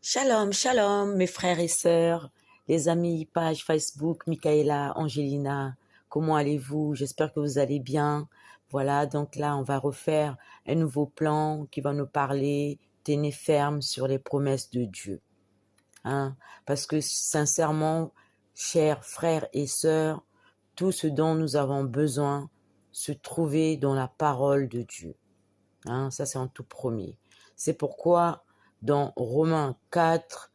Shalom, shalom, mes frères et sœurs, les amis, page Facebook, Michaela, Angelina, comment allez-vous? J'espère que vous allez bien. Voilà, donc là, on va refaire un nouveau plan qui va nous parler, tenez ferme sur les promesses de Dieu. Hein? Parce que sincèrement, chers frères et sœurs, tout ce dont nous avons besoin se trouvait dans la parole de Dieu. Hein? Ça, c'est en tout premier. C'est pourquoi dans Romains 4,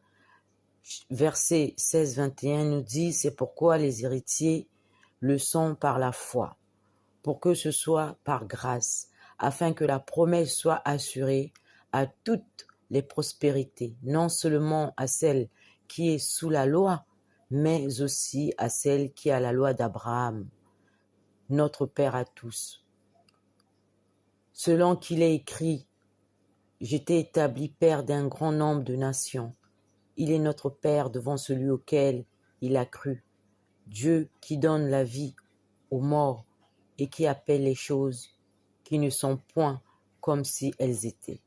verset 16-21 nous dit, c'est pourquoi les héritiers le sont par la foi, pour que ce soit par grâce, afin que la promesse soit assurée à toutes les prospérités, non seulement à celle qui est sous la loi, mais aussi à celle qui a la loi d'Abraham, notre Père à tous. Selon qu'il est écrit, j'étais établi Père d'un grand nombre de nations. Il est notre Père devant celui auquel il a cru. Dieu qui donne la vie aux morts et qui appelle les choses qui ne sont point comme si elles étaient.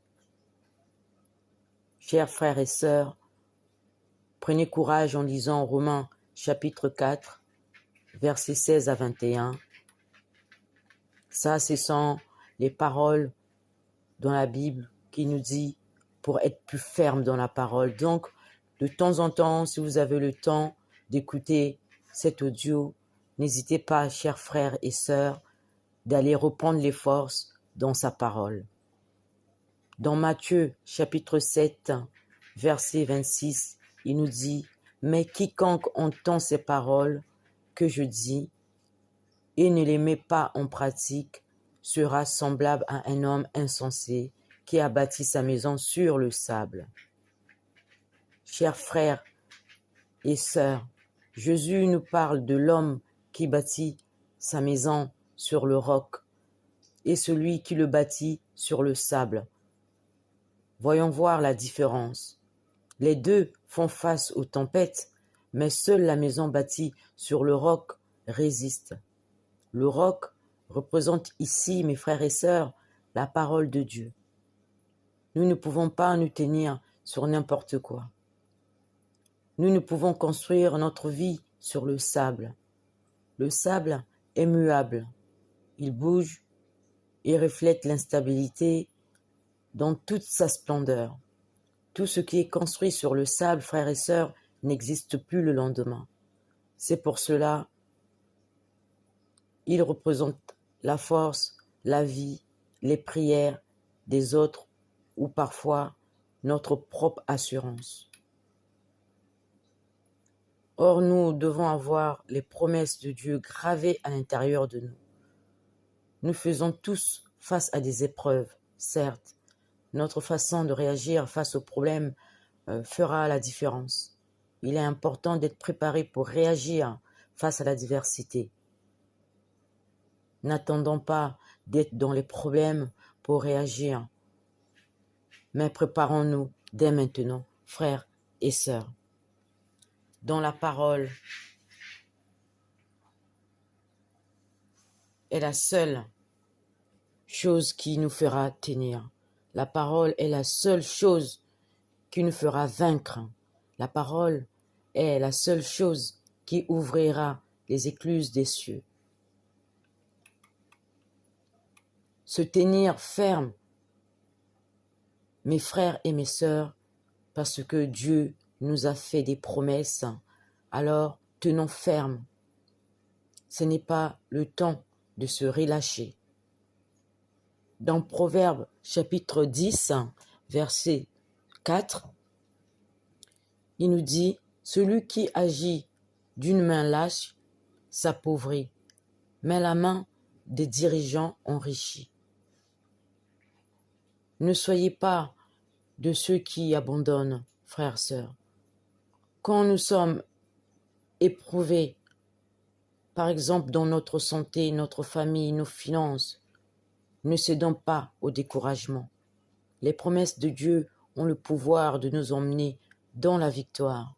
Chers frères et sœurs, prenez courage en lisant Romains chapitre 4, versets 16 à 21. Ça, ce sont les paroles dans la Bible qui nous dit pour être plus ferme dans la parole. Donc, de temps en temps, si vous avez le temps d'écouter cet audio, n'hésitez pas, chers frères et sœurs, d'aller reprendre les forces dans sa parole. Dans Matthieu, chapitre 7, verset 26, il nous dit « Mais quiconque entend ces paroles que je dis et ne les met pas en pratique sera semblable à un homme insensé qui a bâti sa maison sur le sable. » Chers frères et sœurs, Jésus nous parle de l'homme qui bâtit sa maison sur le roc et celui qui le bâtit sur le sable. Voyons voir la différence. Les deux font face aux tempêtes, mais seule la maison bâtie sur le roc résiste. Le roc représente ici, mes frères et sœurs, la parole de Dieu. Nous ne pouvons pas nous tenir sur n'importe quoi. Nous ne pouvons construire notre vie sur le sable. Le sable est muable. Il bouge et reflète l'instabilité dans toute sa splendeur. Tout ce qui est construit sur le sable, frères et sœurs, n'existe plus le lendemain. C'est pour cela il représente la force, la vie, les prières des autres ou parfois notre propre assurance. Or, nous devons avoir les promesses de Dieu gravées à l'intérieur de nous. Nous faisons tous face à des épreuves, certes. Notre façon de réagir face aux problèmes fera la différence. Il est important d'être préparé pour réagir face à l'adversité. N'attendons pas d'être dans les problèmes pour réagir, mais préparons-nous dès maintenant, frères et sœurs. Dans la parole est la seule chose qui nous fera tenir. La parole est la seule chose qui nous fera vaincre. La parole est la seule chose qui ouvrira les écluses des cieux. Se tenir ferme, mes frères et mes sœurs, parce que Dieu nous a fait des promesses, alors tenons ferme. Ce n'est pas le temps de se relâcher. Dans Proverbe chapitre 10, verset 4, il nous dit « Celui qui agit d'une main lâche s'appauvrit, mais la main des dirigeants enrichit. » Ne soyez pas de ceux qui abandonnent, frères, sœurs. Quand nous sommes éprouvés, par exemple dans notre santé, notre famille, nos finances, ne cédons pas au découragement. Les promesses de Dieu ont le pouvoir de nous emmener dans la victoire.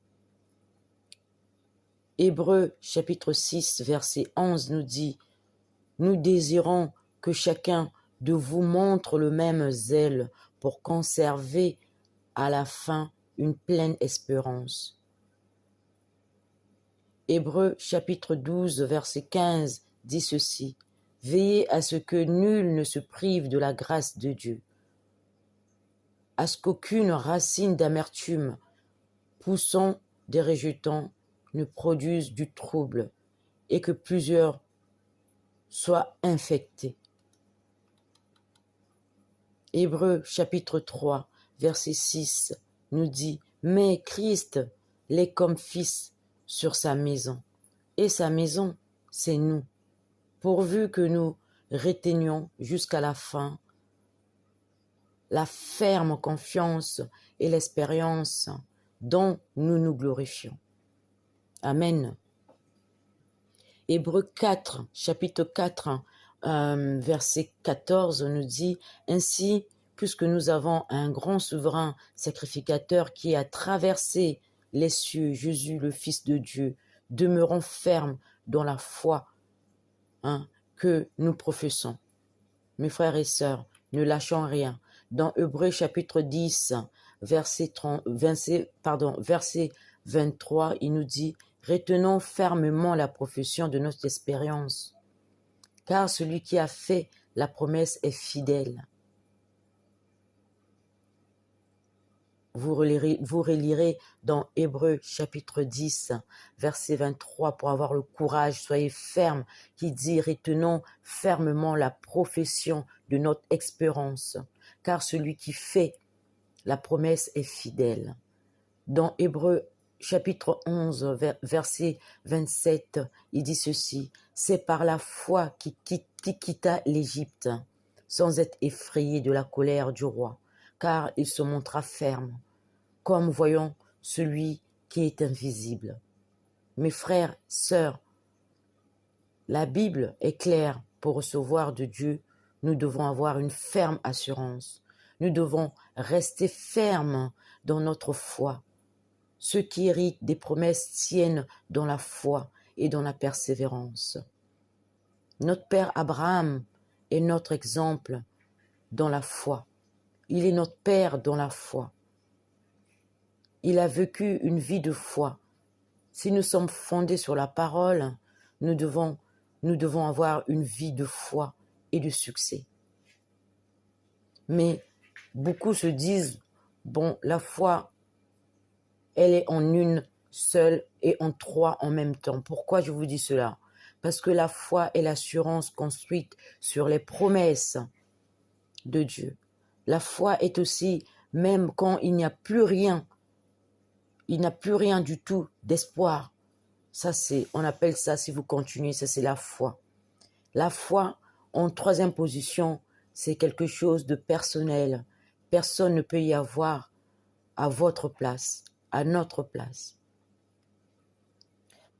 Hébreux chapitre 6, verset 11 nous dit « Nous désirons que chacun de vous montre le même zèle pour conserver à la fin une pleine espérance. Hébreux chapitre 12, verset 15 dit ceci. Veillez à ce que nul ne se prive de la grâce de Dieu, à ce qu'aucune racine d'amertume poussant des rejetants ne produise du trouble et que plusieurs soient infectés. Hébreux chapitre 3, verset 6 nous dit « Mais Christ l'est comme fils sur sa maison, et sa maison, c'est nous, pourvu que nous retenions jusqu'à la fin la ferme confiance et l'expérience dont nous nous glorifions. » Amen. Hébreux 4, chapitre 4, verset 14 nous dit « Ainsi, puisque nous avons un grand souverain sacrificateur qui a traversé les cieux, Jésus, le Fils de Dieu, demeurons fermes dans la foi que nous professons. » Mes frères et sœurs, ne lâchons rien. Dans Hébreux chapitre 10, verset 23, il nous dit « Retenons fermement la profession de notre espérance, car celui qui a fait la promesse est fidèle. » Vous relirez dans Hébreux chapitre 10, verset 23, pour avoir le courage, soyez fermes, qui dit « Retenons fermement la profession de notre espérance, car celui qui fait la promesse est fidèle. » Dans Hébreux chapitre 11, verset 27, il dit ceci, « C'est par la foi qui quitta l'Égypte, sans être effrayé de la colère du roi, car il se montra ferme, comme voyons celui qui est invisible. » Mes frères, sœurs, la Bible est claire. Pour recevoir de Dieu, nous devons avoir une ferme assurance. Nous devons rester fermes dans notre foi. Ceux qui héritent des promesses tiennent dans la foi et dans la persévérance. Notre Père Abraham est notre exemple dans la foi. Il est notre Père dans la foi. Il a vécu une vie de foi. Si nous sommes fondés sur la parole, nous devons avoir une vie de foi et de succès. Mais beaucoup se disent, bon, la foi, elle est en une seule et en trois en même temps. Pourquoi je vous dis cela? Parce que la foi est l'assurance construite sur les promesses de Dieu. La foi est aussi, même quand il n'y a plus rien, du tout d'espoir. Ça, on appelle ça, si vous continuez, ça c'est la foi. La foi, en troisième position, c'est quelque chose de personnel. Personne ne peut y avoir à votre place, à notre place.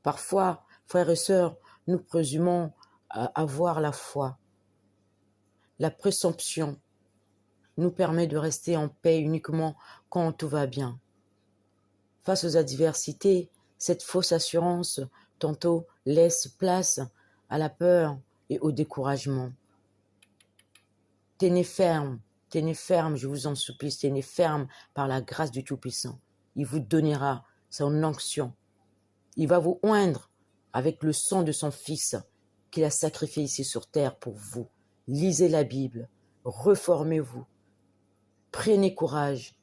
Parfois, frères et sœurs, nous présumons avoir la foi. La présomption nous permet de rester en paix uniquement quand tout va bien. Face aux adversités, cette fausse assurance tantôt laisse place à la peur et au découragement. Tenez ferme, je vous en supplie, tenez ferme par la grâce du Tout-Puissant. Il vous donnera son onction. Il va vous oindre avec le sang de son Fils qu'il a sacrifié ici sur terre pour vous. Lisez la Bible, reformez-vous, prenez courage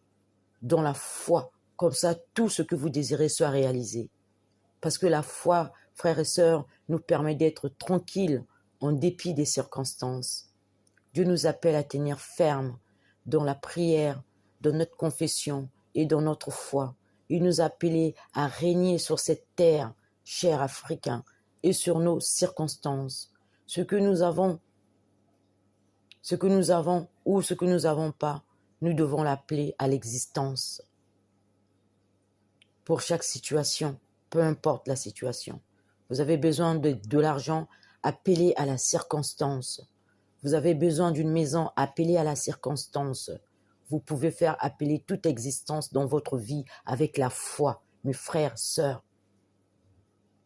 dans la foi, comme ça tout ce que vous désirez soit réalisé. Parce que la foi, frères et sœurs, nous permet d'être tranquilles en dépit des circonstances. Dieu nous appelle à tenir ferme dans la prière, dans notre confession et dans notre foi. Il nous a appelés à régner sur cette terre, chère Africain, et sur nos circonstances. Ce que nous avons ou ce que nous n'avons pas, nous devons l'appeler à l'existence. Pour chaque situation, peu importe la situation. Vous avez besoin de l'argent, appelez à la circonstance. Vous avez besoin d'une maison, appelez à la circonstance. Vous pouvez faire appeler toute existence dans votre vie avec la foi. Mes frères, sœurs,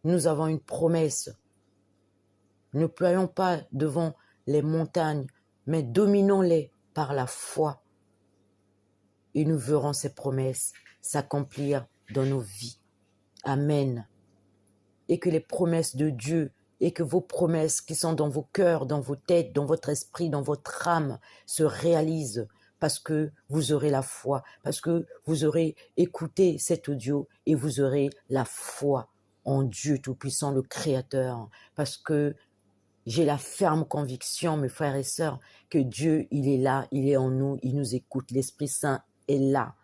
nous avons une promesse. Ne ployons pas devant les montagnes, mais dominons-les par la foi. Et nous verrons ces promesses s'accomplir dans nos vies. Amen. Et que les promesses de Dieu et que vos promesses qui sont dans vos cœurs, dans vos têtes, dans votre esprit, dans votre âme se réalisent parce que vous aurez la foi, parce que vous aurez écouté cet audio et vous aurez la foi en Dieu Tout-Puissant, le Créateur, parce que j'ai la ferme conviction, mes frères et sœurs, que Dieu, il est là, il est en nous, il nous écoute, l'Esprit Saint est là,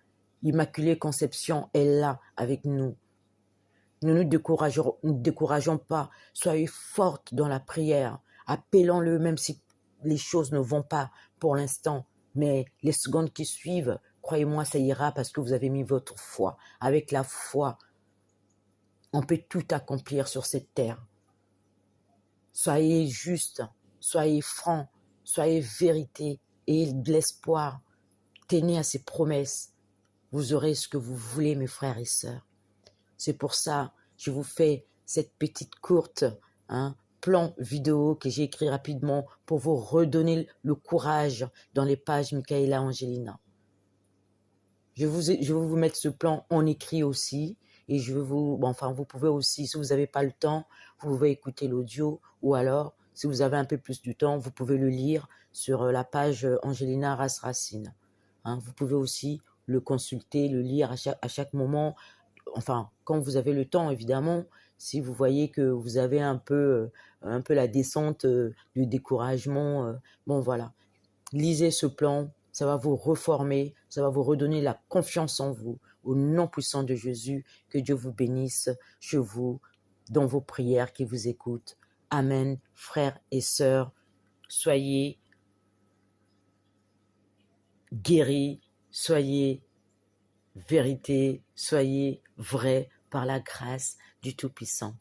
l'Immaculée Conception est là avec nous. Ne nous décourageons pas, soyez fortes dans la prière, appelons-le même si les choses ne vont pas pour l'instant, mais les secondes qui suivent, croyez-moi, ça ira parce que vous avez mis votre foi. Avec la foi, on peut tout accomplir sur cette terre. Soyez justes, soyez francs, soyez vérité et de l'espoir. Tenez à ces promesses. Vous aurez ce que vous voulez, mes frères et sœurs. C'est pour ça que je vous fais cette petite courte plan vidéo que j'ai écrit rapidement pour vous redonner le courage dans les pages Michaela Angelina. Je vais vous mettre ce plan en écrit aussi. Et je vais vous pouvez aussi, si vous n'avez pas le temps, vous pouvez écouter l'audio. Ou alors, si vous avez un peu plus du temps, vous pouvez le lire sur la page Angelina Ras-Racine. Vous pouvez aussi le consulter, le lire à chaque moment. Enfin, quand vous avez le temps, évidemment, si vous voyez que vous avez un peu la descente du découragement, bon voilà, lisez ce plan, ça va vous reformer, ça va vous redonner la confiance en vous, au nom puissant de Jésus, que Dieu vous bénisse chez vous, dans vos prières qui vous écoutent. Amen, frères et sœurs, soyez guéris, soyez vérité, soyez vrais par la grâce du Tout-Puissant.